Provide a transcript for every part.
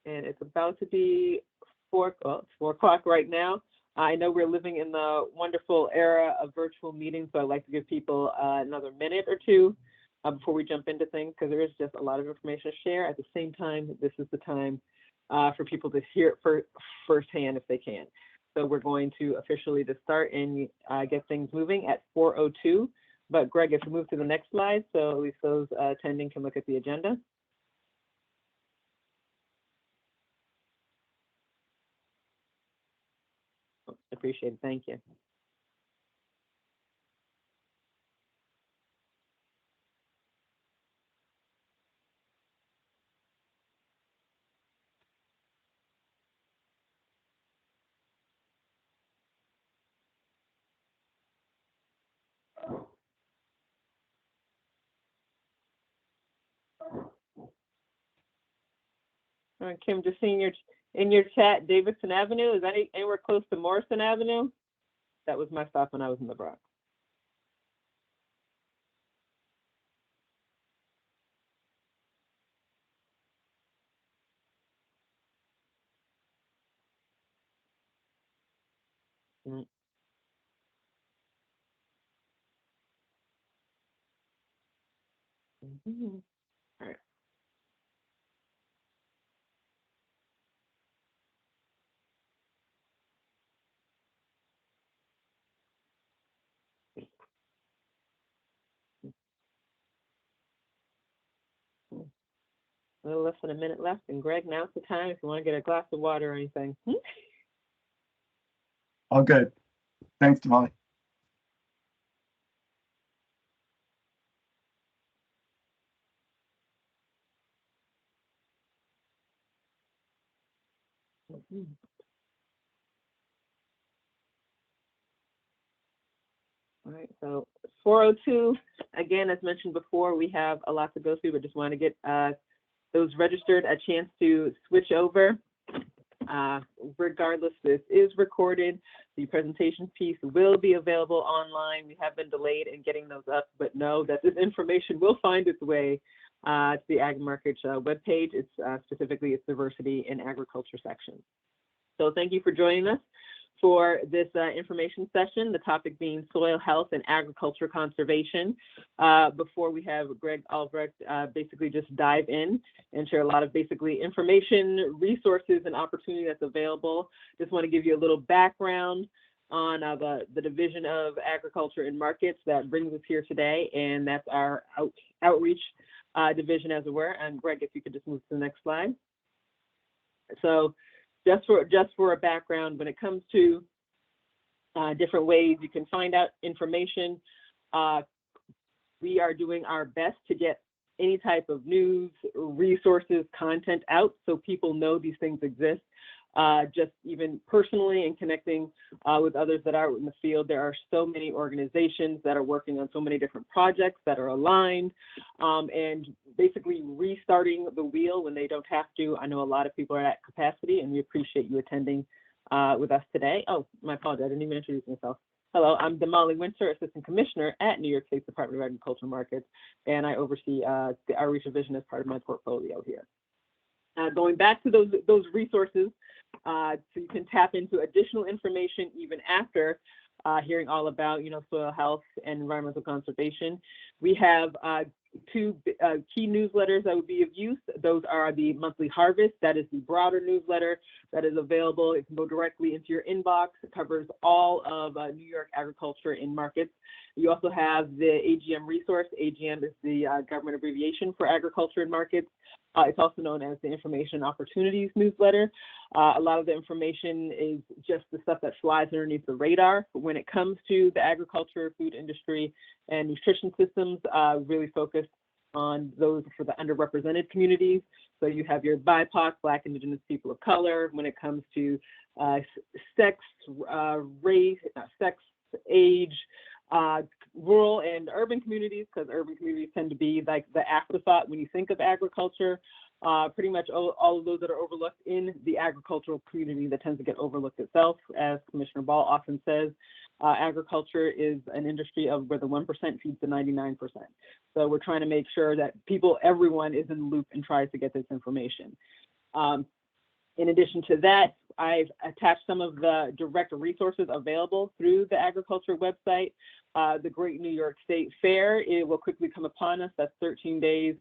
and it's about to be 4 o'clock right now. I know we're living in the wonderful era of virtual meetings, so I'd like to give people another minute or two before we jump into things, because there is just a lot of information to share. At the same time, this is the time for people to hear it firsthand if they can. So we're going to officially just start and get things moving at 4:02. But Greg, if we move to the next slide, so at least those attending can look at the agenda. Appreciate it, thank you. All right, Kim, just seeing in your chat, Davidson Avenue, is that anywhere close to Morrison Avenue? That was my stop when I was in the Bronx. Mm. Mm-hmm. All right. A little less than a minute left, and Greg, now's the time if you want to get a glass of water or anything. All good. Thanks, Damali. All right, so 4:02, again, as mentioned before, we have a lot to go through, but just want to get those registered a chance to switch over. Regardless, this is recorded. The presentation piece will be available online. We have been delayed in getting those up, but know that this information will find its way to the Ag Markets webpage. It's specifically its diversity in agriculture section. So thank you for joining us for this information session, the topic being soil health and agriculture conservation. Before we have Greg Albrecht basically just dive in and share a lot of basically information, resources, and opportunity that's available. Just want to give you a little background on the Division of Agriculture and Markets that brings us here today, and that's our outreach division, as it were. And Greg, if you could just move to the next slide. So just for a background, when it comes to different ways you can find out information, we are doing our best to get any type of news, resources, content out so people know these things exist. Just even personally and connecting with others that are in the field, there are so many organizations that are working on so many different projects that are aligned, and basically restarting the wheel when they don't have to. I know a lot of people are at capacity, and we appreciate you attending with us today. Oh, my apologies, I didn't even introduce myself. Hello, I'm Damali Winter, Assistant Commissioner at New York State Department of Agriculture and Markets, and I oversee the outreach division as part of my portfolio here. Going back to those resources, so you can tap into additional information even after hearing all about, soil health and environmental conservation. We have two key newsletters that would be of use. Those are the Monthly Harvest, that is the broader newsletter that is available. It can go directly into your inbox. It covers all of New York agriculture and markets. You also have the AGM resource. AGM is the government abbreviation for agriculture and markets. It's also known as the Information Opportunities newsletter. A lot of the information is just the stuff that flies underneath the radar. But when it comes to the agriculture, food industry, and nutrition systems, really focused on those for the underrepresented communities. So you have your BIPOC, Black, Indigenous people of color. When it comes to sex, race, sex, age, rural and urban communities, because urban communities tend to be like the afterthought when you think of agriculture. Pretty much all of those that are overlooked in the agricultural community that tends to get overlooked itself. As Commissioner Ball often says, agriculture is an industry of where the 1% feeds the 99%. So we're trying to make sure that everyone is in the loop and tries to get this information. In addition to that, I've attached some of the direct resources available through the agriculture website. The Great New York State Fair, it will quickly come upon us. That's 13 days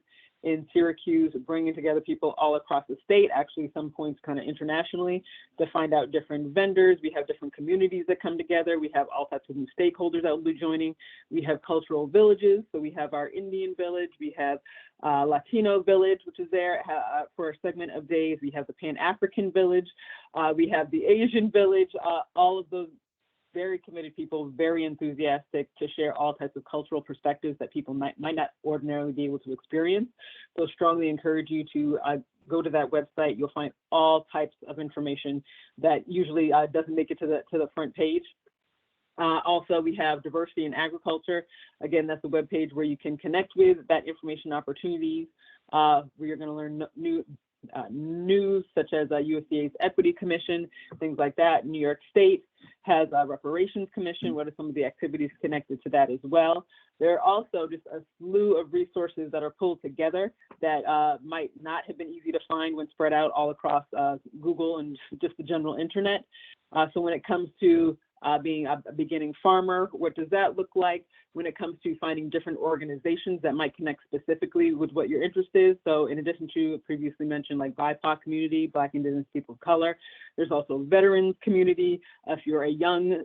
in Syracuse, bringing together people all across the state, actually some points kind of internationally, to find out different vendors. We have different communities that come together. We have all types of new stakeholders that will be joining. We have cultural villages. So we have our Indian village. We have Latino village, which is there for a segment of days. We have the Pan-African village. We have the Asian village. All of those very committed people, very enthusiastic to share all types of cultural perspectives that people might not ordinarily be able to experience. So strongly encourage you to go to that website. You'll find all types of information that usually doesn't make it to the front page. Also, we have diversity in agriculture. Again, that's a webpage where you can connect with that information opportunities, where you're going to learn news such as USDA's Equity Commission, things like that. New York State has a Reparations Commission. What are some of the activities connected to that as well? There are also just a slew of resources that are pulled together that might not have been easy to find when spread out all across Google and just the general internet. So when it comes to being a beginning farmer, what does that look like? When it comes to finding different organizations that might connect specifically with what your interest is. So in addition to previously mentioned, like BIPOC community, Black Indigenous people of color, there's also veterans community. If you're a young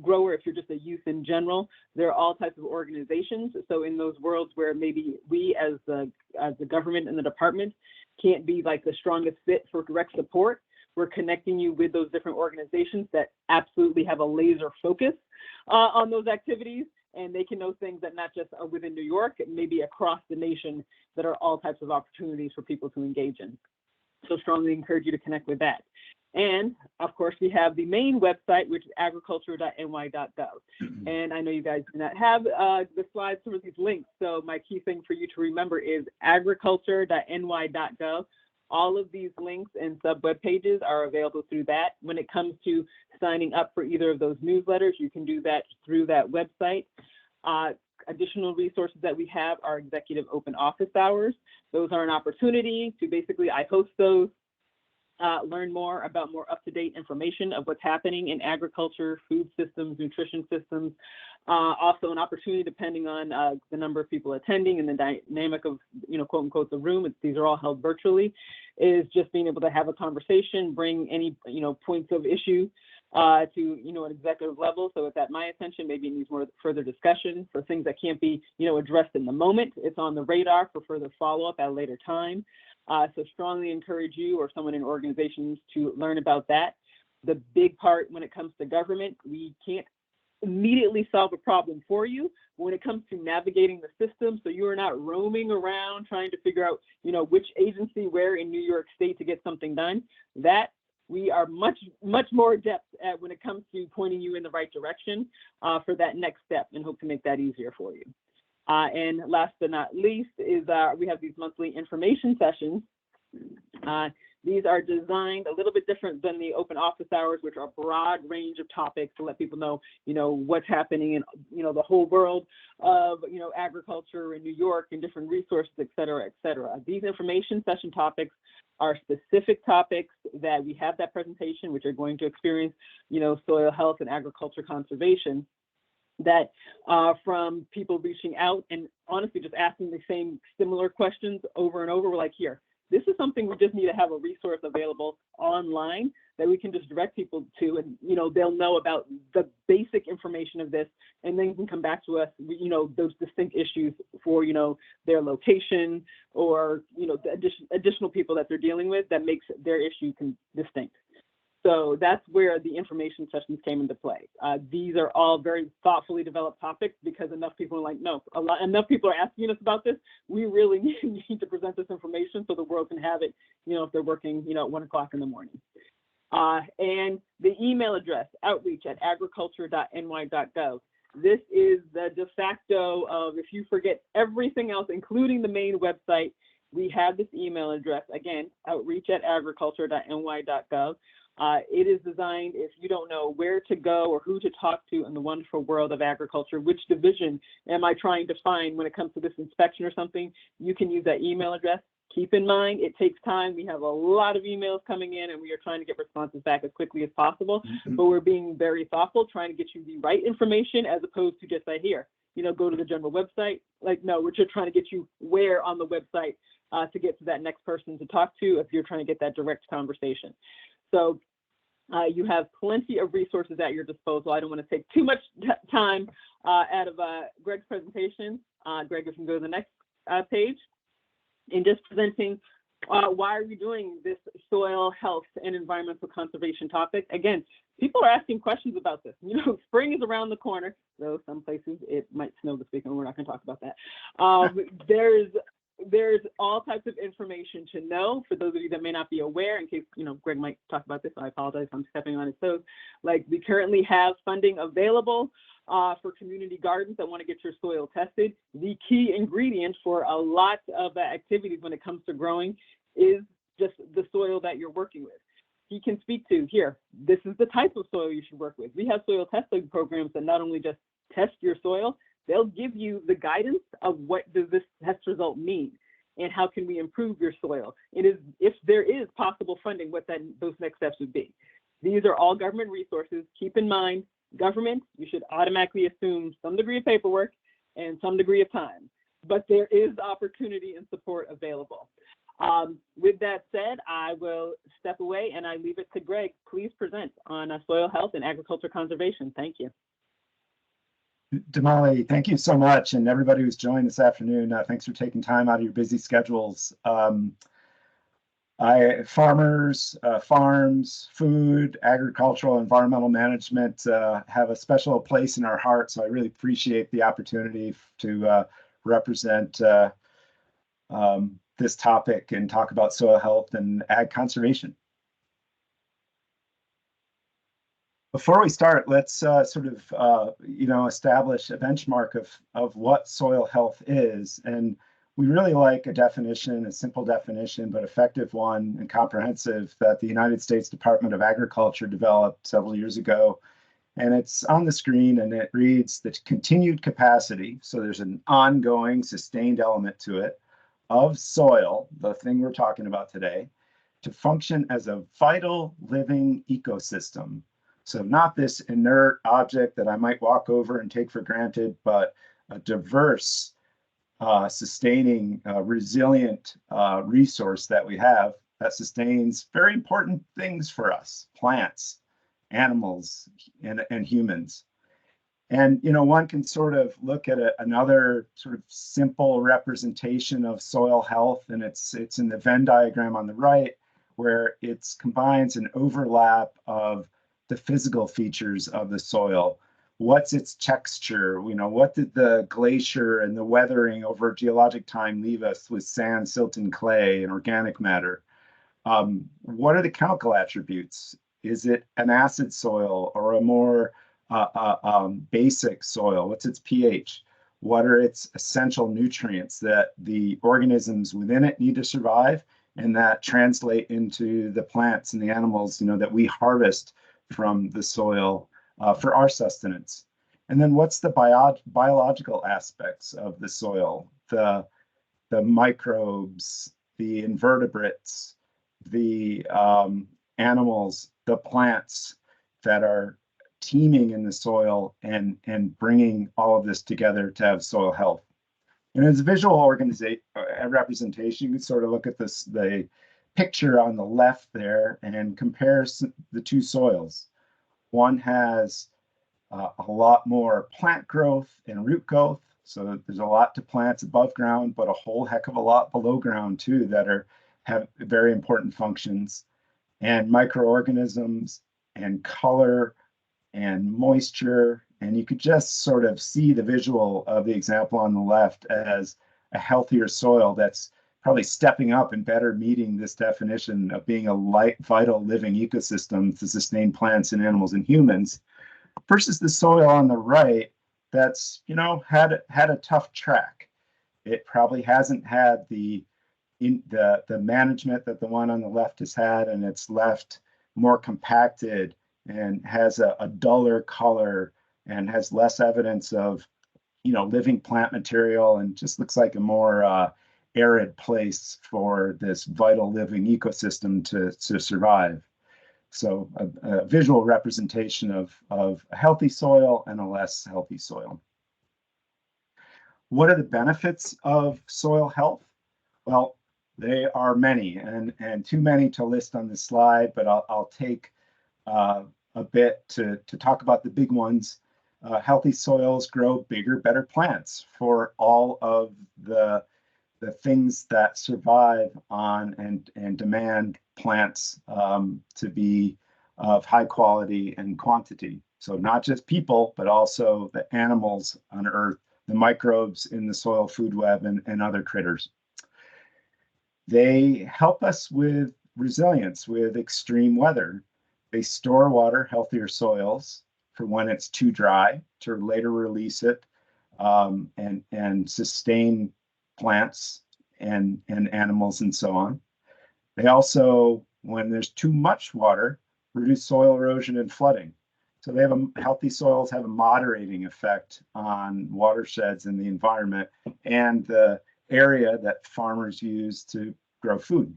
grower, if you're just a youth in general, there are all types of organizations. So in those worlds where maybe we as the government and the department can't be like the strongest fit for direct support, we're connecting you with those different organizations that absolutely have a laser focus on those activities, and they can know things that not just are within New York, maybe across the nation, that are all types of opportunities for people to engage in. So strongly encourage you to connect with that. And of course, we have the main website, which is agriculture.ny.gov. And I know you guys do not have the slides for these links. So my key thing for you to remember is agriculture.ny.gov. All of these links and sub-web pages are available through that. When it comes to signing up for either of those newsletters, you can do that through that website. Additional resources that we have are executive open office hours. Those are an opportunity to basically, I host those, learn more about more up-to-date information of what's happening in agriculture, food systems, nutrition systems. Also an opportunity, depending on the number of people attending and the dynamic of, quote unquote, the room, these are all held virtually, is just being able to have a conversation, bring any, points of issue to, an executive level. So it's at my attention, maybe it needs more further discussion for things that can't be, addressed in the moment. It's on the radar for further follow-up at a later time. So strongly encourage you or someone in organizations to learn about that. The big part when it comes to government, we can't immediately solve a problem for you. But when it comes to navigating the system, so you are not roaming around trying to figure out, which agency where in New York State to get something done, that we are much more adept at when it comes to pointing you in the right direction for that next step, and hope to make that easier for you. And last but not least is we have these monthly information sessions. These are designed a little bit different than the open office hours, which are a broad range of topics to let people know, what's happening in, the whole world of, agriculture in New York and different resources, et cetera, et cetera. These information session topics are specific topics that we have that presentation, which are going to experience, soil health and agriculture conservation, that from people reaching out and honestly just asking the same similar questions over and over. We're like, here, this is something we just need to have a resource available online that we can just direct people to, and they'll know about the basic information of this, and then can come back to us, those distinct issues for their location or the additional people that they're dealing with that makes their issue distinct. So that's where the information sessions came into play. These are all very thoughtfully developed topics because enough people are like, no, enough people are asking us about this. We really need to present this information so the world can have it, if they're working, at 1 o'clock in the morning. And the email address, outreach@agriculture.ny.gov. This is the de facto of, if you forget everything else, including the main website, we have this email address, again, outreach@agriculture.ny.gov. It is designed, if you don't know where to go or who to talk to in the wonderful world of agriculture, which division am I trying to find when it comes to this inspection or something, you can use that email address. Keep in mind, it takes time. We have a lot of emails coming in, and we are trying to get responses back as quickly as possible, but we're being very thoughtful, trying to get you the right information as opposed to just right here, go to the general website. Like, no, we're just trying to get you where on the website to get to that next person to talk to if you're trying to get that direct conversation. So you have plenty of resources at your disposal. I don't want to take too much time out of Greg's presentation. Greg, if you can go to the next page. In just presenting why are we doing this soil health and environmental conservation topic. Again, people are asking questions about this. Spring is around the corner, though some places it might snow this week, and we're not going to talk about that. There's all types of information to know for those of you that may not be aware, in case, Greg might talk about this. So I apologize if I'm stepping on his toes. Like, we currently have funding available for community gardens that want to get your soil tested. The key ingredient for a lot of activities when it comes to growing is just the soil that you're working with. He can speak to, here, this is the type of soil you should work with. We have soil testing programs that not only just test your soil, they'll give you the guidance of what does this test result mean and how can we improve your soil. It is, if there is possible funding, what those next steps would be. These are all government resources. Keep in mind, government, you should automatically assume some degree of paperwork and some degree of time, but there is opportunity and support available. With that said, I will step away and I leave it to Greg. Please present on soil health and agriculture conservation. Thank you. Damali, thank you so much. And everybody who's joined this afternoon, thanks for taking time out of your busy schedules. Farmers, farms, food, agricultural, environmental management have a special place in our heart. So I really appreciate the opportunity to represent this topic and talk about soil health and ag conservation. Before we start, let's sort of establish a benchmark of what soil health is. And we really like a definition, a simple definition, but effective one and comprehensive that the United States Department of Agriculture developed several years ago. And it's on the screen and it reads the continued capacity. So there's an ongoing sustained element to it of soil, the thing we're talking about today, to function as a vital living ecosystem. So not this inert object that I might walk over and take for granted, but a diverse, sustaining, resilient resource that we have that sustains very important things for us, plants, animals, and humans. And, one can sort of look at another sort of simple representation of soil health, and it's in the Venn diagram on the right, where it combines an overlap of the physical features of the soil. What's its texture? What did the glacier and the weathering over geologic time leave us with sand, silt, and clay and organic matter? What are the chemical attributes? Is it an acid soil or a more basic soil? What's its pH? What are its essential nutrients that the organisms within it need to survive and that translate into the plants and the animals, that we harvest from the soil for our sustenance? And then what's the biological aspects of the soil? The microbes, the invertebrates, the animals, the plants that are teeming in the soil and bringing all of this together to have soil health. And as a visual representation, you can sort of look at the picture on the left there and compare the two soils. One has a lot more plant growth and root growth, so there's a lot to plants above ground, but a whole heck of a lot below ground too that have very important functions, and microorganisms and color and moisture. And you could just sort of see the visual of the example on the left as a healthier soil that's probably stepping up and better meeting this definition of being a vital living ecosystem to sustain plants and animals and humans, versus the soil on the right that's had a tough track. It probably hasn't had the management that the one on the left has had, and it's left more compacted and has a duller color and has less evidence of living plant material, and just looks like a more arid place for this vital living ecosystem to survive. So a visual representation of a healthy soil and a less healthy soil. What are the benefits of soil health? Well, they are many, and too many to list on this slide, but I'll take a bit to talk about the big ones. Healthy soils grow bigger, better plants for all of the things that survive on and demand plants to be of high quality and quantity. So not just people, but also the animals on Earth, the microbes in the soil food web, and other critters. They help us with resilience with extreme weather. They store water, healthier soils, for when it's too dry to later release it and sustain plants and animals and so on. They also, when there's too much water, reduce soil erosion and flooding. So they have healthy soils have a moderating effect on watersheds in the environment and the area that farmers use to grow food.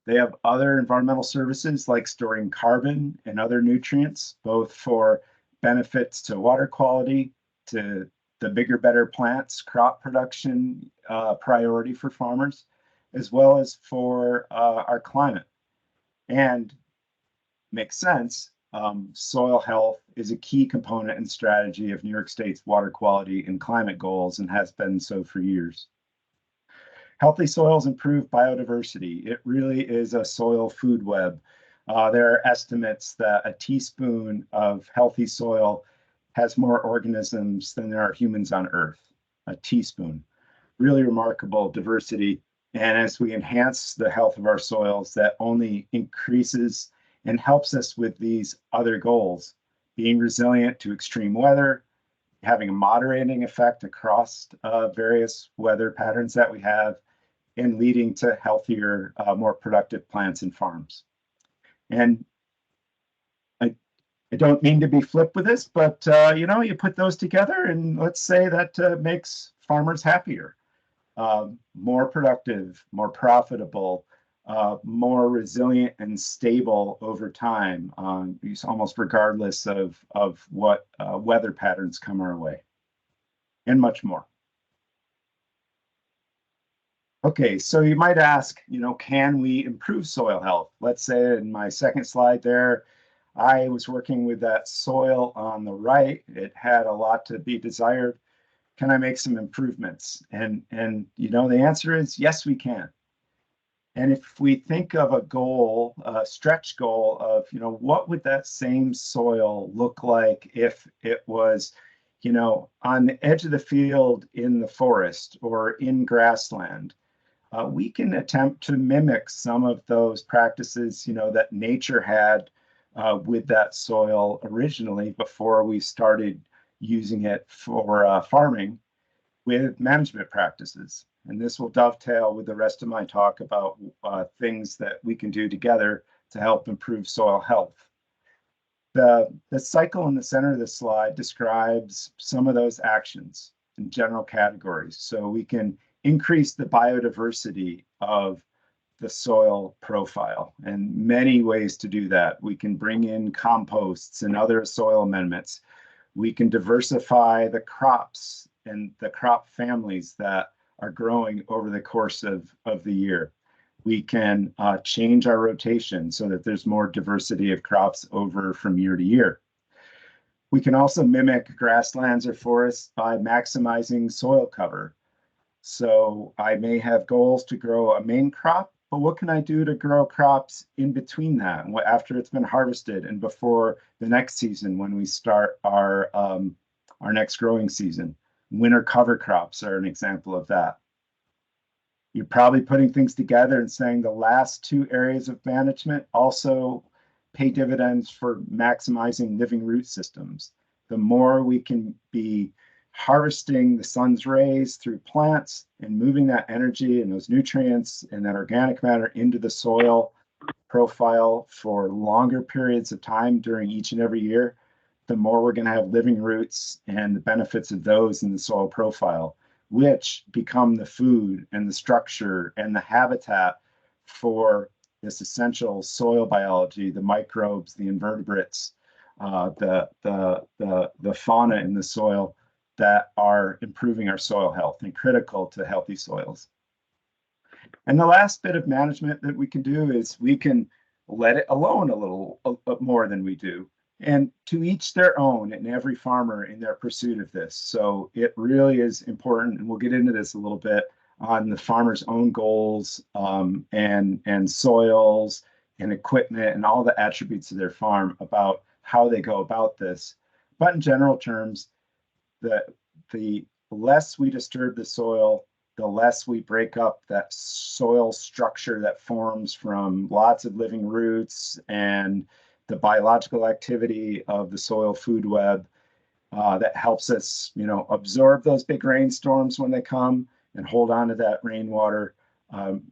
They have other environmental services like storing carbon and other nutrients, both for benefits to water quality, to the bigger, better plants, crop production priority for farmers, as well as for our climate. And makes sense, soil health is a key component and strategy of New York State's water quality and climate goals and has been so for years. Healthy soils improve biodiversity. It really is a soil food web. There are estimates that a teaspoon of healthy soil has more organisms than there are humans on Earth. A teaspoon. Really remarkable diversity. And as we enhance the health of our soils, that only increases and helps us with these other goals, being resilient to extreme weather, having a moderating effect across various weather patterns that we have, and leading to healthier, more productive plants and farms. And I don't mean to be flip with this, but you put those together and let's say that makes farmers happier, more productive, more profitable, more resilient and stable over time, almost regardless of what weather patterns come our way, and much more. Okay, so you might ask, can we improve soil health? Let's say in my second slide there, I was working with that soil on the right. It had a lot to be desired. Can I make some improvements? And the answer is yes, we can. And if we think of a goal, a stretch goal of, what would that same soil look like if it was, on the edge of the field in the forest or in grassland? We can attempt to mimic some of those practices, that nature had with that soil originally before we started using it for farming with management practices. And this will dovetail with the rest of my talk about things that we can do together to help improve soil health. The cycle in the center of the slide describes some of those actions in general categories. So we can increase the biodiversity of the soil profile, and many ways to do that. We can bring in composts and other soil amendments. We can diversify the crops and the crop families that are growing over the course of the year. We can change our rotation so that there's more diversity of crops over from year to year. We can also mimic grasslands or forests by maximizing soil cover. So I may have goals to grow a main crop, but what can I do to grow crops in between that, after it's been harvested and before the next season when we start our next growing season? Winter cover crops are an example of that. You're probably putting things together and saying the last two areas of management also pay dividends for maximizing living root systems. The more we can be harvesting the sun's rays through plants and moving that energy and those nutrients and that organic matter into the soil profile for longer periods of time during each and every year, the more we're going to have living roots and the benefits of those in the soil profile. which become the food and the structure and the habitat for this essential soil biology, the microbes, the invertebrates, the fauna in the soil that are improving our soil health and critical to healthy soils. And the last bit of management that we can do is we can let it alone a little more than we do. And to each their own, and every farmer in their pursuit of this. So it really is important, and we'll get into this a little bit, on the farmer's own goals, and soils and equipment and all the attributes of their farm about how they go about this. But in general terms, the less we disturb the soil, the less we break up that soil structure that forms from lots of living roots and the biological activity of the soil food web, that helps us, absorb those big rainstorms when they come and hold on to that rainwater,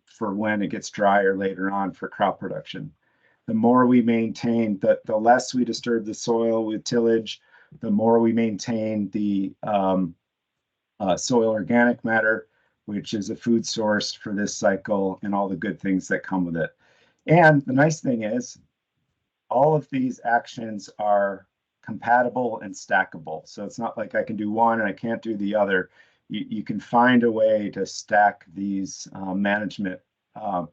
for when it gets drier later on for crop production. The more we maintain, the less we disturb the soil with tillage, the more we maintain the soil organic matter, which is a food source for this cycle and all the good things that come with it. And the nice thing is, all of these actions are compatible and stackable. So it's not like I can do one and I can't do the other. You can find a way to stack these management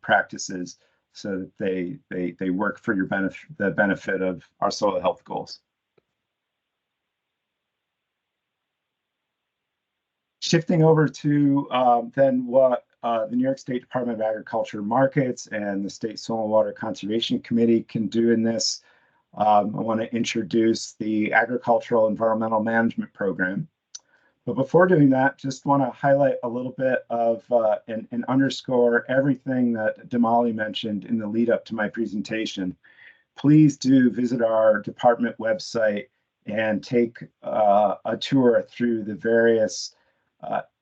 practices so that they work for your benefit, the benefit of our soil health goals. Shifting over to then what the New York State Department of Agriculture markets and the State Soil and Water Conservation Committee can do in this. I want to introduce the Agricultural Environmental Management Program. But before doing that, just want to highlight a little bit of and underscore everything that Damali mentioned in the lead up to my presentation. Please do visit our department website and take a tour through the various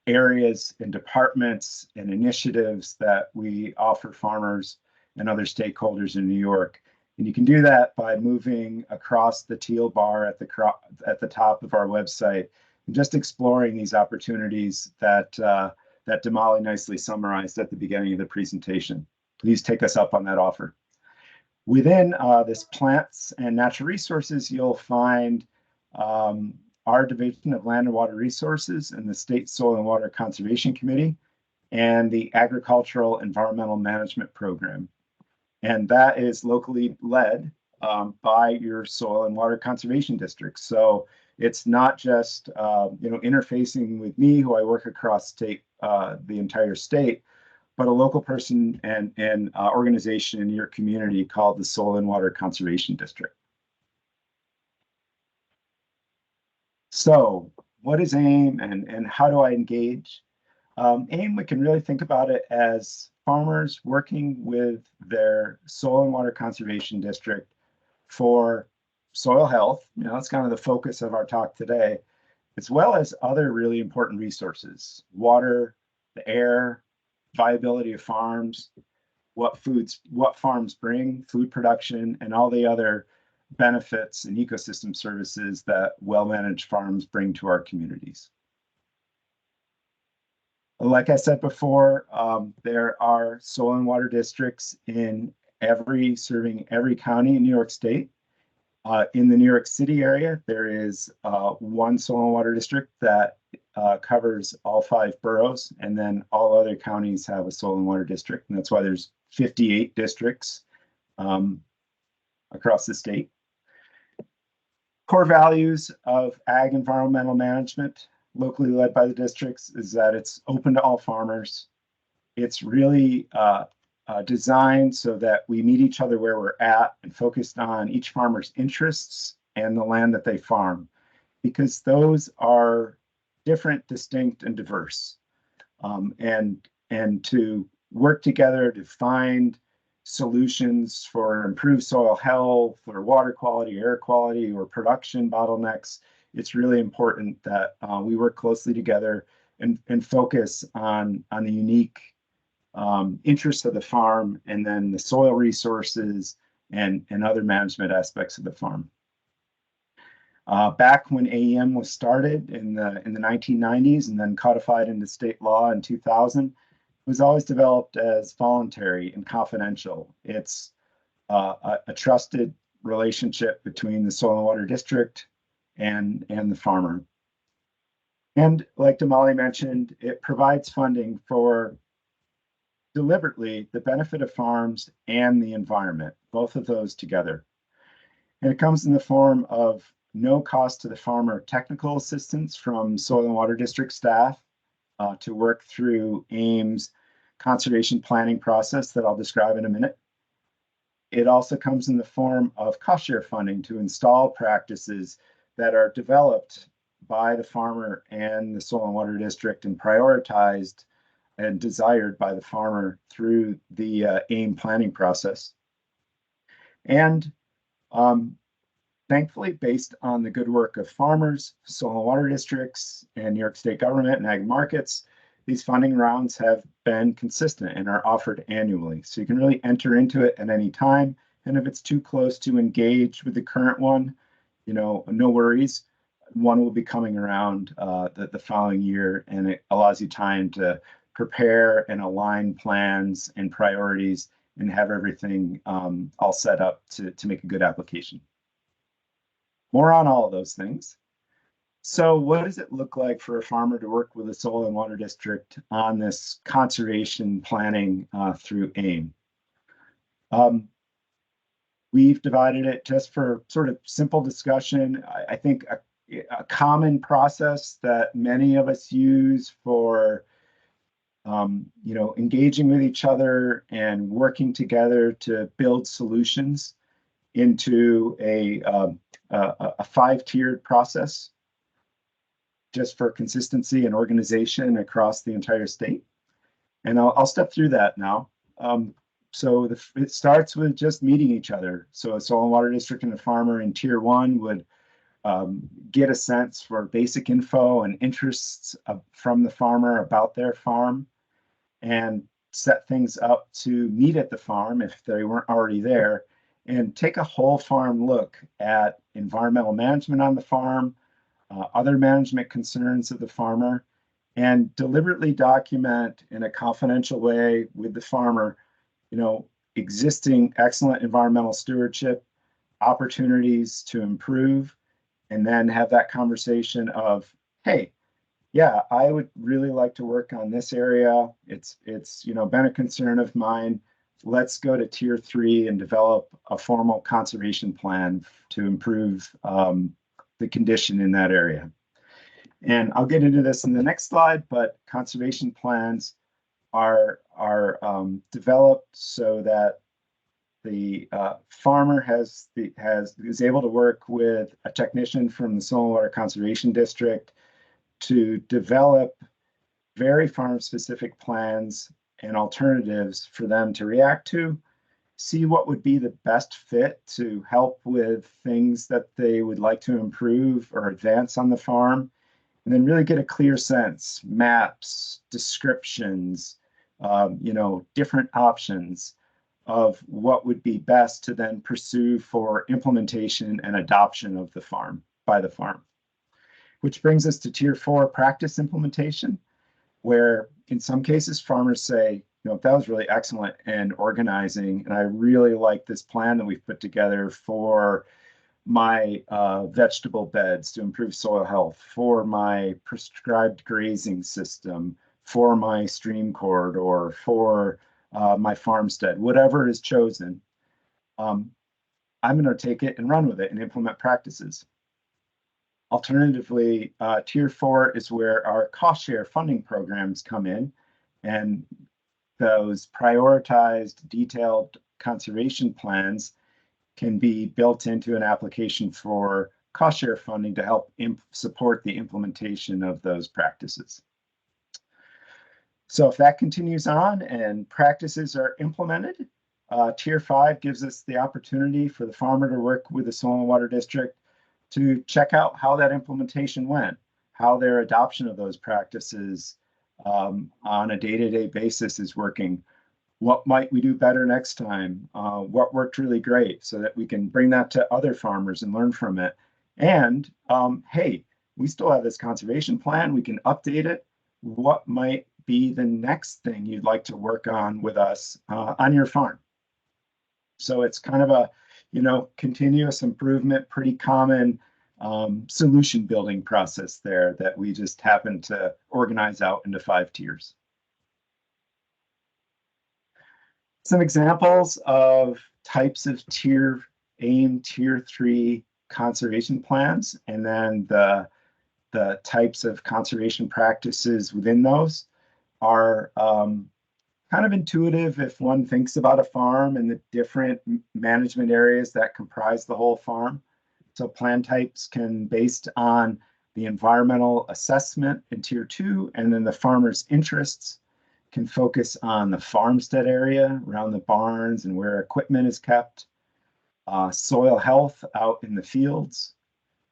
areas and departments and initiatives that we offer farmers and other stakeholders in New York. And you can do that by moving across the teal bar at the top of our website and just exploring these opportunities that Damali nicely summarized at the beginning of the presentation. Please take us up on that offer. Within this plants and natural resources, you'll find our Division of Land and Water Resources and the State Soil and Water Conservation Committee and the Agricultural Environmental Management Program. And that is locally led by your soil and water conservation districts. So it's not just interfacing with me, who I work across the entire state, but a local person and organization in your community called the Soil and Water Conservation District. So what is AIM and how do I engage? AIM, we can really think about it as farmers working with their soil and water conservation district for soil health. That's kind of the focus of our talk today, as well as other really important resources: water, the air, viability of farms, what farms bring, food production, and all the other benefits and ecosystem services that well-managed farms bring to our communities. Like I said before, there are soil and water districts serving every county in New York State. In the New York City area, there is one soil and water district that covers all 5 boroughs, and then all other counties have a soil and water district, and that's why there's 58 districts across the state. Core values of ag environmental management, locally led by the districts, is that it's open to all farmers. It's really designed so that we meet each other where we're at and focused on each farmer's interests and the land that they farm, because those are different, distinct, and diverse. And to work together to find solutions for improved soil health or water quality, air quality, or production bottlenecks, it's really important that we work closely together and focus on the unique interests of the farm, and then the soil resources and other management aspects of the farm. Back when AEM was started in the 1990s and then codified into state law in 2000, it was always developed as voluntary and confidential. It's a trusted relationship between the Soil and Water District and the farmer. And like Damali mentioned, it provides funding for deliberately the benefit of farms and the environment, both of those together. And it comes in the form of no cost to the farmer technical assistance from Soil and Water District staff to work through AIM's conservation planning process that I'll describe in a minute. It also comes in the form of cost share funding to install practices that are developed by the farmer and the Soil and Water District and prioritized and desired by the farmer through the AIM planning process. And thankfully, based on the good work of farmers, Soil and Water Districts, and New York State government and ag markets, these funding rounds have been consistent and are offered annually. So you can really enter into it at any time. And if it's too close to engage with the current one, no worries. One will be coming around the following year, and it allows you time to prepare and align plans and priorities and have everything all set up to make a good application. More on all of those things. So what does it look like for a farmer to work with a Soil and Water District on this conservation planning through AIM? We've divided it just for sort of simple discussion. I think a common process that many of us use for engaging with each other and working together to build solutions into a 5-tiered process just for consistency and organization across the entire state. And I'll step through that now. So it starts with just meeting each other. So a Soil and Water District and a farmer in Tier 1 would get a sense for basic info and interests from the farmer about their farm and set things up to meet at the farm if they weren't already there and take a whole farm look at environmental management on the farm, other management concerns of the farmer, and deliberately document in a confidential way with the farmer, existing excellent environmental stewardship, opportunities to improve, and then have that conversation of, hey, yeah, I would really like to work on this area. It's been a concern of mine. Let's go to Tier 3 and develop a formal conservation plan to improve the condition in that area. And I'll get into this in the next slide, but conservation plans are developed so that the farmer is able to work with a technician from the Soil and Water Conservation District to develop very farm-specific plans and alternatives for them to react to, see what would be the best fit to help with things that they would like to improve or advance on the farm, and then really get a clear sense, maps, descriptions, different options of what would be best to then pursue for implementation and adoption of the farm by the farm. Which brings us to Tier 4 practice implementation, where in some cases farmers say, that was really excellent and organizing, and I really like this plan that we've put together for my vegetable beds to improve soil health, for my prescribed grazing system, for my stream corridor, for my farmstead, whatever is chosen. I'm going to take it and run with it and implement practices. Alternatively, Tier 4 is where our cost share funding programs come in, and those prioritized, detailed conservation plans can be built into an application for cost share funding to help support the implementation of those practices. So if that continues on and practices are implemented, Tier 5 gives us the opportunity for the farmer to work with the Soil and Water District to check out how that implementation went, how their adoption of those practices on a day-to-day basis is working. What might we do better next time? What worked really great so that we can bring that to other farmers and learn from it And hey, we still have this conservation plan. We can update it. What might be the next thing you'd like to work on with us on your farm? So it's kind of a, continuous improvement, pretty common solution building process there that we just happen to organize out into 5 tiers. Some examples of types of AIM Tier 3 conservation plans, and then the types of conservation practices within those are kind of intuitive if one thinks about a farm and the different management areas that comprise the whole farm. So plan types can, based on the environmental assessment in Tier 2, and then the farmer's interests, can focus on the farmstead area around the barns and where equipment is kept, soil health out in the fields,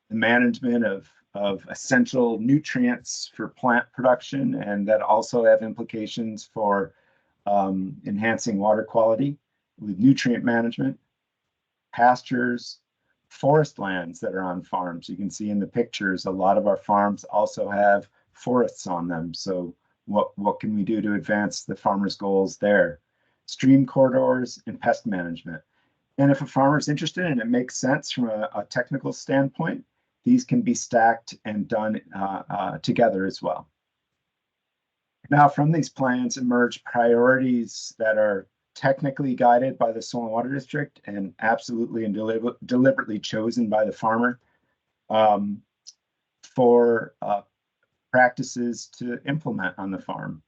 the management of essential nutrients for plant production, and that also have implications for enhancing water quality with nutrient management, pastures, forest lands that are on farms. You can see in the pictures, a lot of our farms also have forests on them. So what can we do to advance the farmers' goals there? Stream corridors and pest management. And if a farmer is interested and it makes sense from a technical standpoint, these can be stacked and done together as well. Now, from these plans emerge priorities that are technically guided by the Soil and Water District and absolutely and deliberately chosen by the farmer for practices to implement on the farm.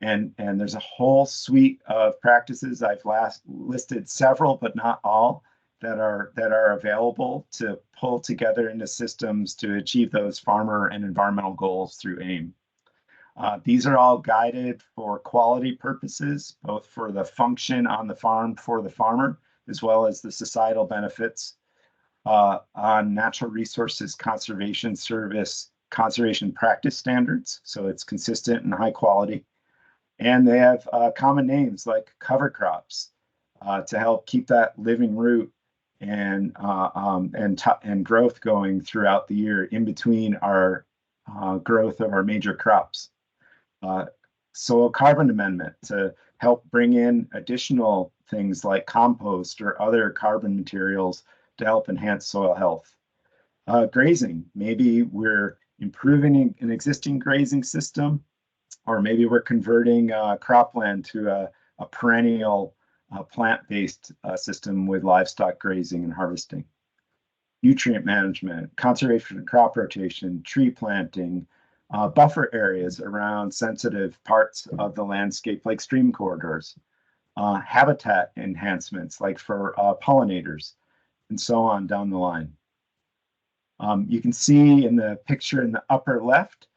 And there's a whole suite of practices. I've listed several, but not all, that are available to pull together into systems to achieve those farmer and environmental goals through AIM. These are all guided for quality purposes, both for the function on the farm for the farmer, as well as the societal benefits on natural resources conservation service, conservation practice standards. So it's consistent and high quality. And they have common names like cover crops to help keep that living root and growth going throughout the year in between our growth of our major crops. Soil carbon amendment to help bring in additional things like compost or other carbon materials to help enhance soil health. Grazing, maybe we're improving an existing grazing system, or maybe we're converting cropland to a perennial plant-based system with livestock grazing and harvesting. Nutrient management, conservation and crop rotation, tree planting, buffer areas around sensitive parts of the landscape like stream corridors, habitat enhancements like for pollinators, and so on down the line. You can see in the picture in the upper left,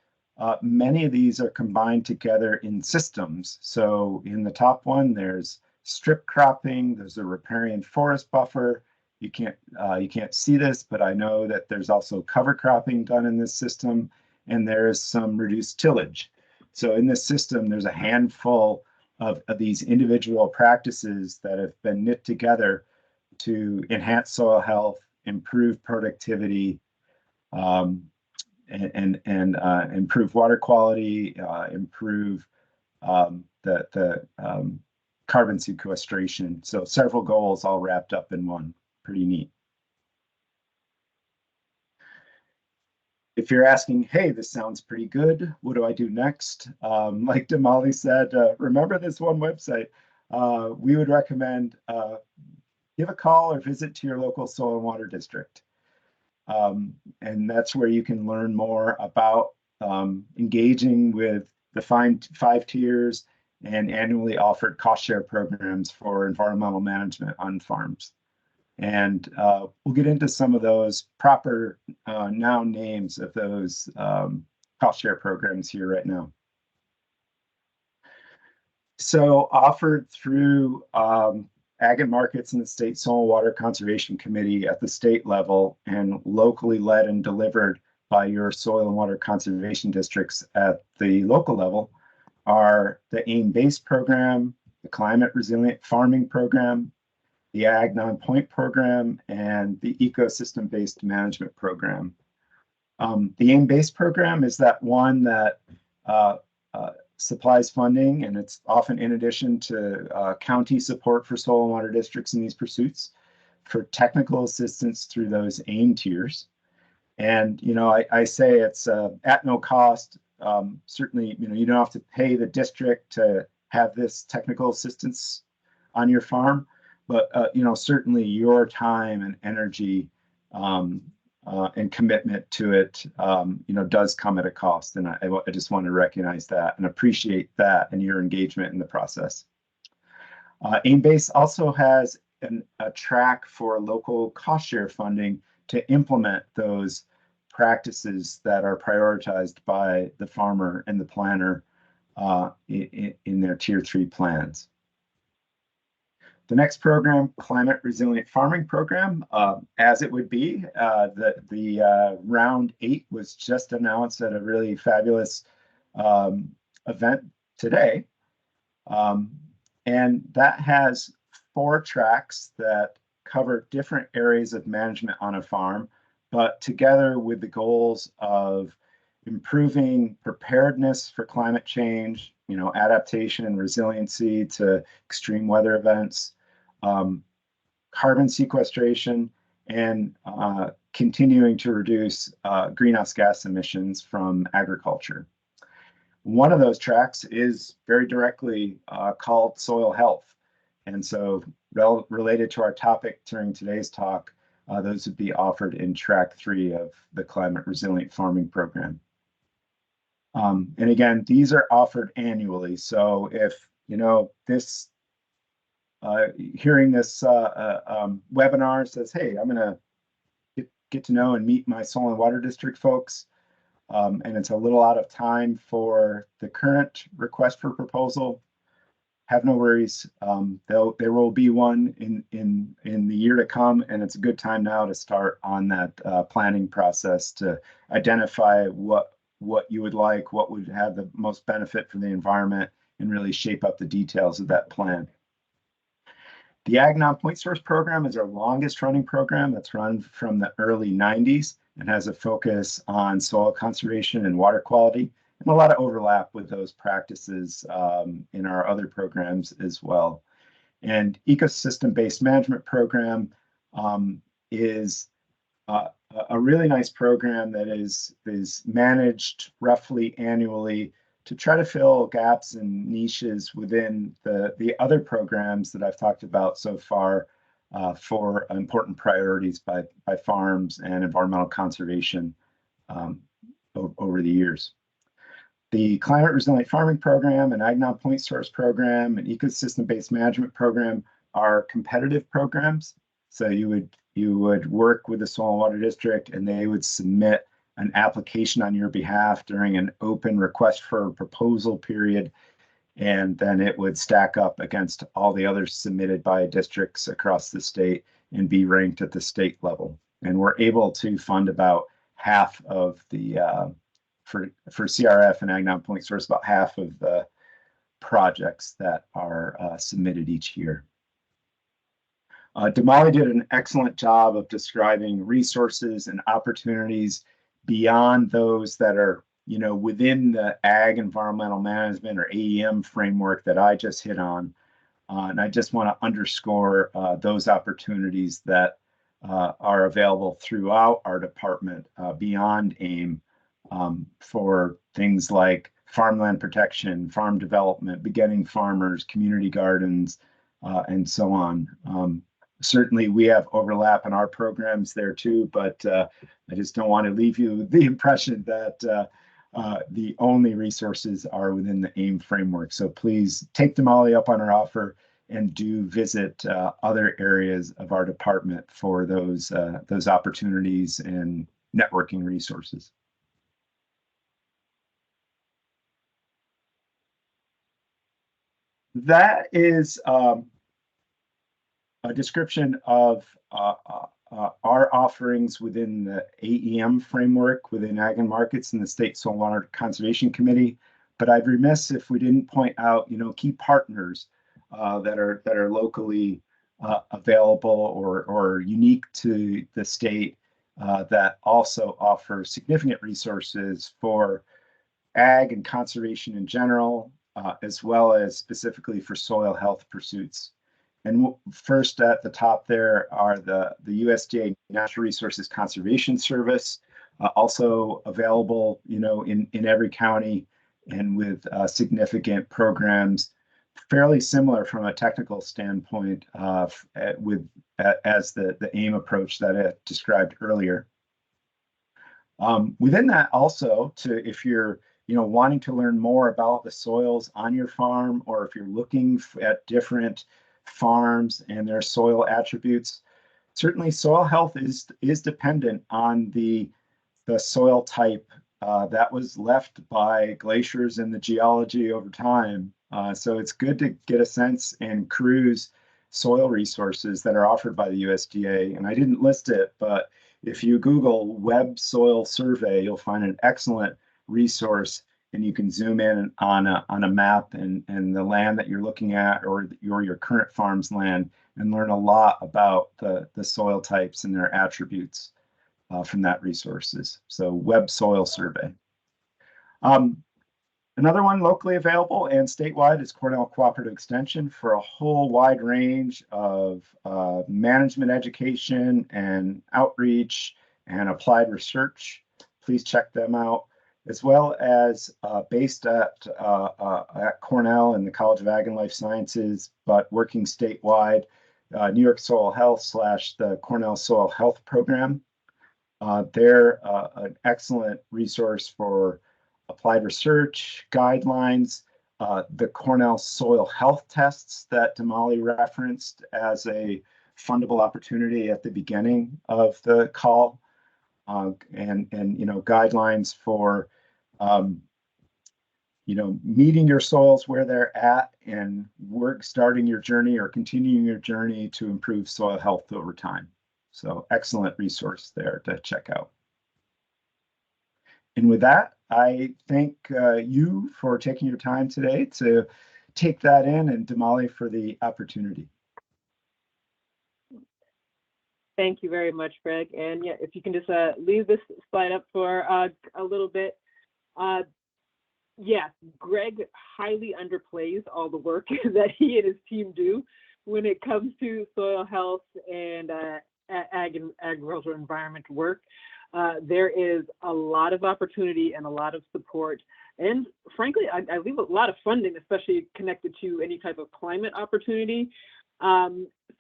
many of these are combined together in systems. So in the top one, there's strip cropping, there's a riparian forest buffer. You can't see this, but I know that there's also cover cropping done in this system, and there's some reduced tillage. So in this system, there's a handful of these individual practices that have been knit together to enhance soil health, improve productivity, and improve water quality, improve the carbon sequestration. So several goals all wrapped up in one. Pretty neat. If you're asking, hey, this sounds pretty good, what do I do next? Like Damali said, remember this one website. We would recommend give a call or visit to your local soil and water district. And that's where you can learn more about engaging with the 5 tiers and annually offered cost share programs for environmental management on farms. And we'll get into some of those proper noun names of those cost share programs here right now. So offered through Ag and Markets and the State Soil and Water Conservation Committee at the state level, and locally led and delivered by your soil and water conservation districts at the local level, are the AIM-based program, the Climate Resilient Farming Program, the Ag Non-Point program, and the ecosystem-based management program. The AIM-based program is that one that supplies funding, and it's often in addition to county support for soil and water districts in these pursuits, for technical assistance through those AIM tiers. And, I say it's at no cost. Certainly, you don't have to pay the district to have this technical assistance on your farm, but, certainly your time and energy and commitment to it, does come at a cost. And I just want to recognize that and appreciate that and your engagement in the process. AIM-Base also has a track for local cost share funding to implement those practices that are prioritized by the farmer and the planner in their Tier 3 plans. The next program, Climate Resilient Farming Program, as it would be, the round 8 was just announced at a really fabulous event today. And that has 4 tracks that cover different areas of management on a farm, but together with the goals of improving preparedness for climate change, adaptation and resiliency to extreme weather events, carbon sequestration, and continuing to reduce greenhouse gas emissions from agriculture. One of those tracks is very directly called soil health. And so related to our topic during today's talk, those would be offered in track 3 of the Climate Resilient Farming Program. And again, these are offered annually. So if, this hearing this webinar says, hey, I'm going to get to know and meet my soil and water district folks, and it's a little out of time for the current request for proposal, have no worries. There will be one in the year to come, and it's a good time now to start on that planning process to identify what you would like, what would have the most benefit for the environment, and really shape up the details of that plan. The Ag Non-Point Source program is our longest running program that's run from the early 90s and has a focus on soil conservation and water quality, and a lot of overlap with those practices in our other programs as well. And ecosystem-based management program is a really nice program that is managed roughly annually to try to fill gaps and niches within the other programs that I've talked about so far for important priorities by farms and environmental conservation over the years. The Climate Resilient Farming Program and Ag Non-Point Source Program and Ecosystem-Based Management Program are competitive programs. So you would work with the Soil and Water District, and they would submit an application on your behalf during an open request for a proposal period, and then it would stack up against all the others submitted by districts across the state and be ranked at the state level. And we're able to fund about half of the, for CRF and Ag Non-Point Source, about half of the projects that are submitted each year. Damali did an excellent job of describing resources and opportunities beyond those that are, within the Ag Environmental Management or AEM framework that I just hit on. And I just want to underscore those opportunities that are available throughout our department beyond AIM for things like farmland protection, farm development, beginning farmers, community gardens, and so on. Certainly, we have overlap in our programs there too, but I just don't want to leave you the impression that the only resources are within the AIM framework. So please take Damali up on our offer and do visit other areas of our department for those opportunities and networking resources. That is a description of our offerings within the AEM framework within Ag and Markets and the State Soil and Water Conservation Committee. But I'd be remiss if we didn't point out, key partners that are locally available or unique to the state that also offer significant resources for ag and conservation in general, as well as specifically for soil health pursuits. And first at the top there are the USDA Natural Resources Conservation Service, also available, in every county and with significant programs, fairly similar from a technical standpoint as the AIM approach that I described earlier. Within that also, if you're wanting to learn more about the soils on your farm, or if you're looking at different farms and their soil attributes, certainly soil health is dependent on the soil type that was left by glaciers and the geology over time. So it's good to get a sense and cruise soil resources that are offered by the USDA. And I didn't list it, but if you Google Web Soil Survey, you'll find an excellent resource, and you can zoom in on a map and the land that you're looking at, or your current farm's land, and learn a lot about the soil types and their attributes from that resources. So Web Soil Survey. Another one locally available and statewide is Cornell Cooperative Extension for a whole wide range of management education and outreach and applied research. Please check them out, as well as based at Cornell and the College of Ag and Life Sciences, but working statewide, New York Soil Health / the Cornell Soil Health Program. They're an excellent resource for applied research, guidelines, the Cornell soil health tests that Damali referenced as a fundable opportunity at the beginning of the call, and guidelines for meeting your soils where they're at and starting your journey or continuing your journey to improve soil health over time. So excellent resource there to check out. And with that, I thank you for taking your time today to take that in, and Damali for the opportunity. Thank you very much, Greg. And yeah, if you can just leave this slide up for a little bit. Yes, Greg highly underplays all the work that he and his team do when it comes to soil health and ag and agricultural environment work. There is a lot of opportunity and a lot of support, and frankly, I believe a lot of funding, especially connected to any type of climate opportunity.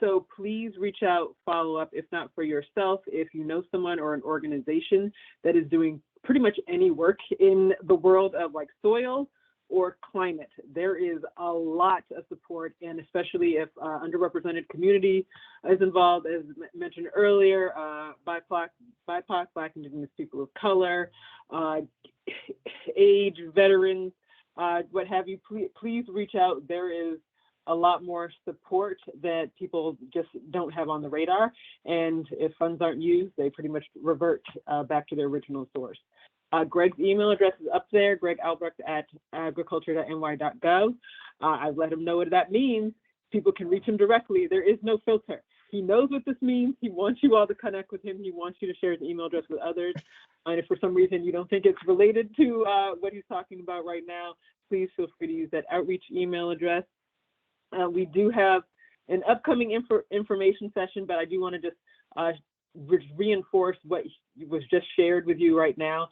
So please reach out, follow up, if not for yourself, if you know someone or an organization that is doing pretty much any work in the world of like soil or climate. There is a lot of support, and especially if underrepresented community is involved, as mentioned earlier, BIPOC, Black, Indigenous people of color, age, veterans, what have you, please reach out. There is a lot more support that people just don't have on the radar. And if funds aren't used, they pretty much revert back to their original source. Greg's email address is up there, gregalbrecht@agriculture.ny.gov. I've let him know what that means. People can reach him directly. There is no filter. He knows what this means. He wants you all to connect with him. He wants you to share his email address with others. And if for some reason you don't think it's related to what he's talking about right now, please feel free to use that outreach email address. We do have an upcoming information session, but I do want to just reinforce what was just shared with you right now.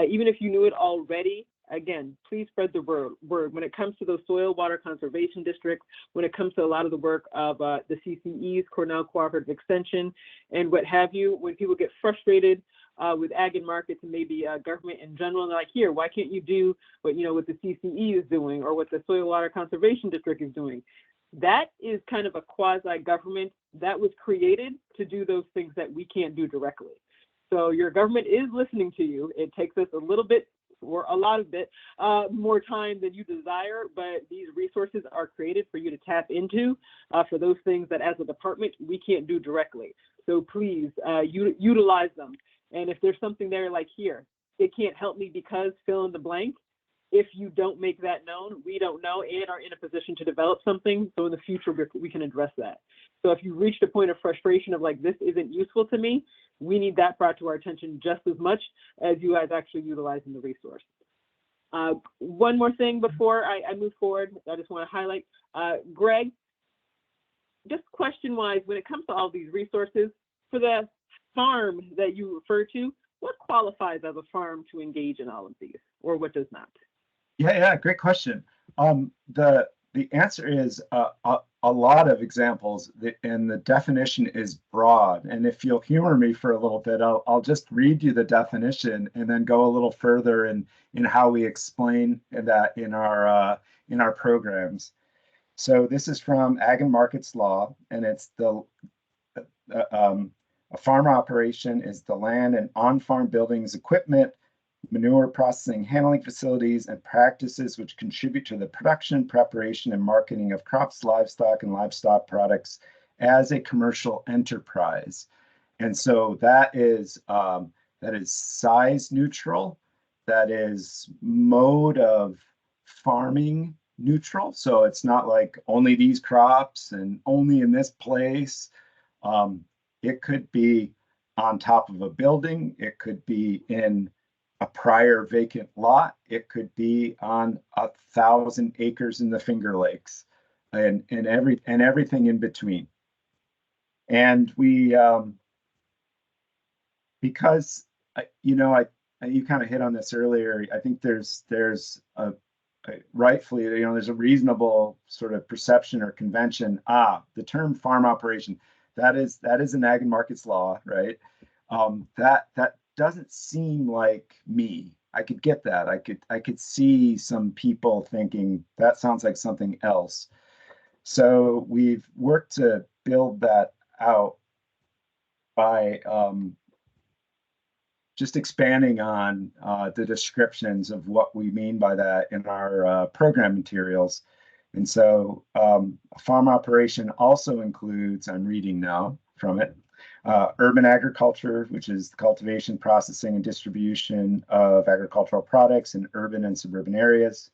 Even if you knew it already, again, please spread the word. When it comes to those soil water conservation districts, when it comes to a lot of the work of the CCEs, Cornell Cooperative Extension, and what have you, when people get frustrated with ag and markets and maybe government in general, and they're like, here, why can't you do what the CCE is doing or what the Soil Water Conservation District is doing? That is kind of a quasi-government that was created to do those things that we can't do directly. So your government is listening to you. It takes us a little bit, or a lot of bit, more time than you desire, but these resources are created for you to tap into for those things that as a department, we can't do directly. So please utilize them. And if there's something there like here, it can't help me because fill in the blank. If you don't make that known, we don't know and are in a position to develop something. So in the future, we can address that. So if you reached a point of frustration of like, this isn't useful to me, we need that brought to our attention just as much as you guys actually utilizing the resource. One more thing before I move forward, I just want to highlight, Greg, just question-wise, when it comes to all these resources, for the farm that you refer to, what qualifies as a farm to engage in all of these, or what does not? Yeah, great question. The answer is a lot of examples, and the definition is broad. And if you'll humor me for a little bit, I'll just read you the definition and then go a little further in how we explain that in our programs. So this is from Ag and Markets Law, and it's a farm operation is the land and on-farm buildings, equipment, manure processing, handling facilities, and practices which contribute to the production, preparation, and marketing of crops, livestock, and livestock products as a commercial enterprise. And so that is size neutral, that is mode of farming neutral. So it's not like only these crops and only in this place. It could be on top of a building. It could be in a prior vacant lot. It could be on 1,000 acres in the Finger Lakes, and everything in between. And we, because you kind of hit on this earlier. I think there's a rightfully, there's a reasonable sort of perception or convention. The term farm operation, that is an Ag and Markets Law, right? That doesn't seem like me. I could get that. I could see some people thinking that sounds like something else. So we've worked to build that out by just expanding on the descriptions of what we mean by that in our program materials. And so a farm operation also includes, I'm reading now from it, urban agriculture, which is the cultivation, processing, and distribution of agricultural products in urban and suburban areas.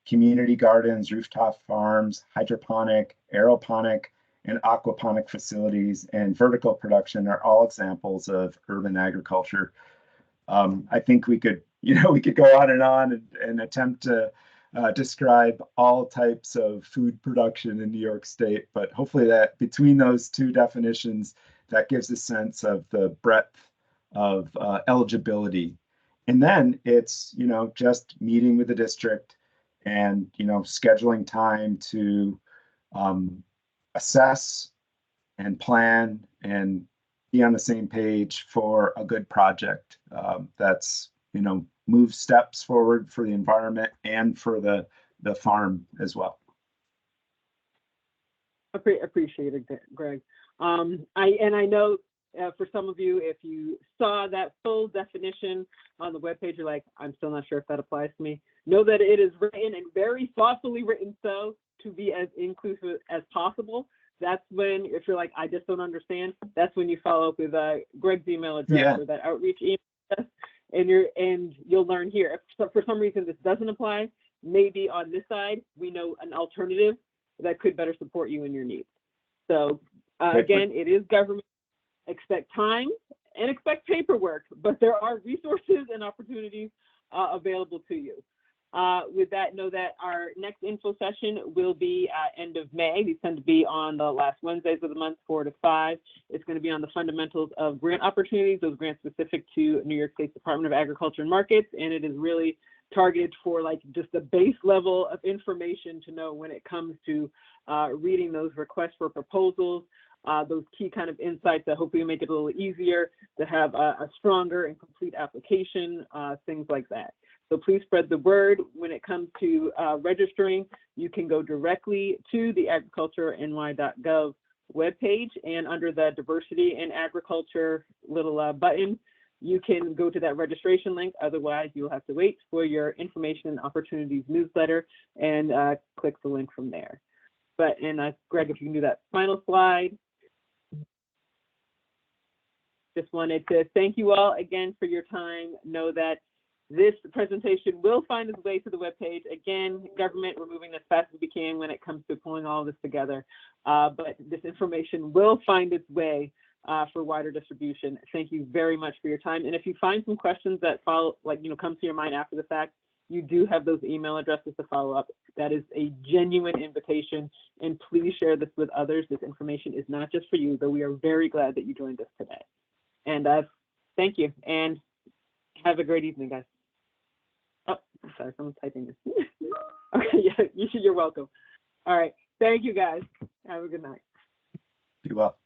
Community gardens, rooftop farms, hydroponic, aeroponic, and aquaponic facilities, and vertical production are all examples of urban agriculture. I think we could go on and attempt to describe all types of food production in New York State, but hopefully that between those two definitions, that gives a sense of the breadth of eligibility. And then it's, just meeting with the district and, scheduling time to assess and plan and be on the same page for a good project that's, move steps forward for the environment and for the farm as well. Appreciate it, Greg. I know for some of you, if you saw that full definition on the webpage, you're like, I'm still not sure if that applies to me. Know that it is written and very thoughtfully written so to be as inclusive as possible. That's when, if you're like, I just don't understand, that's when you follow up with Greg's email address or that outreach email, and you'll learn here. If for some reason this doesn't apply, maybe on this side we know an alternative that could better support you and your needs. So again, it is government. Expect time and expect paperwork, but there are resources and opportunities available to you. With that, know that our next info session will be end of May. These tend to be on the last Wednesdays of the month, 4 to 5. It's going to be on the fundamentals of grant opportunities, those grants specific to New York State's Department of Agriculture and Markets, and it is really targeted for like just the base level of information to know when it comes to reading those requests for proposals, those key kind of insights that hopefully make it a little easier to have a stronger and complete application, things like that. So please spread the word. When it comes to registering, you can go directly to the agricultureny.gov webpage, and under the diversity in agriculture little button, you can go to that registration link. Otherwise, you'll have to wait for your information and opportunities newsletter and click the link from there. But, and Greg, if you can do that final slide. Just wanted to thank you all again for your time. Know that This presentation will find its way to the webpage. Again, government, we're moving as fast as we can when it comes to pulling all this together. But this information will find its way for wider distribution. Thank you very much for your time. And if you find some questions that follow, like, come to your mind after the fact, you do have those email addresses to follow up. That is a genuine invitation. And please share this with others. This information is not just for you, though we are very glad that you joined us today. And thank you. And have a great evening, guys. Oh, sorry, someone's typing this. Okay, yeah, you're welcome. All right, thank you, guys. Have a good night. Be well.